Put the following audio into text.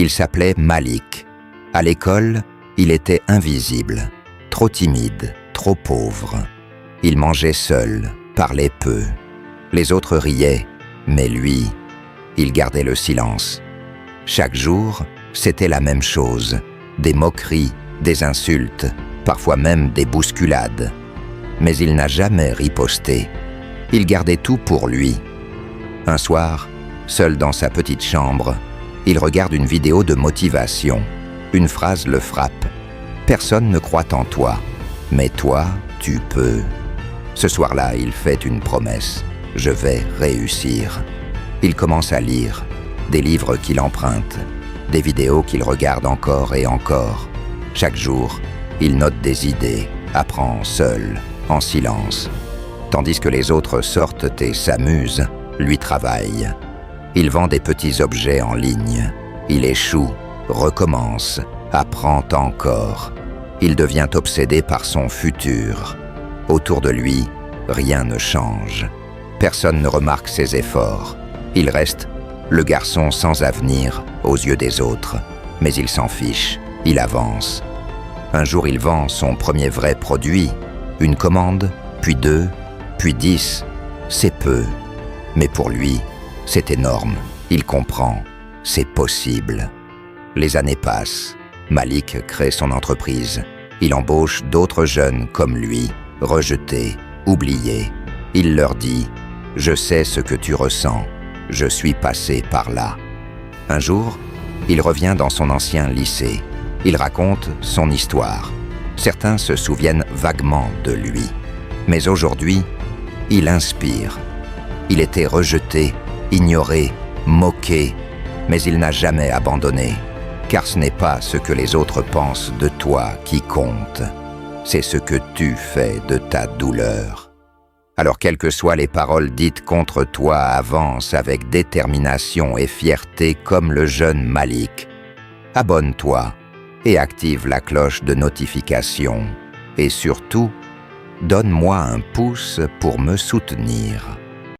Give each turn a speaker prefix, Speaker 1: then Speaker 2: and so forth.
Speaker 1: Il s'appelait Malik. À l'école, il était invisible, trop timide, trop pauvre. Il mangeait seul, parlait peu. Les autres riaient, mais lui, il gardait le silence. Chaque jour, c'était la même chose. Des moqueries, des insultes, parfois même des bousculades. Mais il n'a jamais riposté. Il gardait tout pour lui. Un soir, seul dans sa petite chambre, il regarde une vidéo de motivation. Une phrase le frappe. « Personne ne croit en toi, mais toi, tu peux. » Ce soir-là, il fait une promesse. « Je vais réussir. » Il commence à lire, des livres qu'il emprunte, des vidéos qu'il regarde encore et encore. Chaque jour, il note des idées, apprend seul, en silence. Tandis que les autres sortent et s'amusent, lui travaille. Il vend des petits objets en ligne. Il échoue, recommence, apprend encore. Il devient obsédé par son futur. Autour de lui, rien ne change. Personne ne remarque ses efforts. Il reste le garçon sans avenir aux yeux des autres. Mais il s'en fiche, il avance. Un jour, il vend son premier vrai produit. Une commande, puis 2, puis 10. C'est peu. Mais pour lui, c'est énorme. Il comprend. C'est possible. Les années passent. Malik crée son entreprise. Il embauche d'autres jeunes comme lui, rejetés, oubliés. Il leur dit « Je sais ce que tu ressens. Je suis passé par là. » Un jour, il revient dans son ancien lycée. Il raconte son histoire. Certains se souviennent vaguement de lui. Mais aujourd'hui, il inspire. Il était rejeté, ignoré, moqué, mais il n'a jamais abandonné. Car ce n'est pas ce que les autres pensent de toi qui compte. C'est ce que tu fais de ta douleur. Alors quelles que soient les paroles dites contre toi, avance avec détermination et fierté comme le jeune Malik. Abonne-toi et active la cloche de notification. Et surtout, donne-moi un pouce pour me soutenir.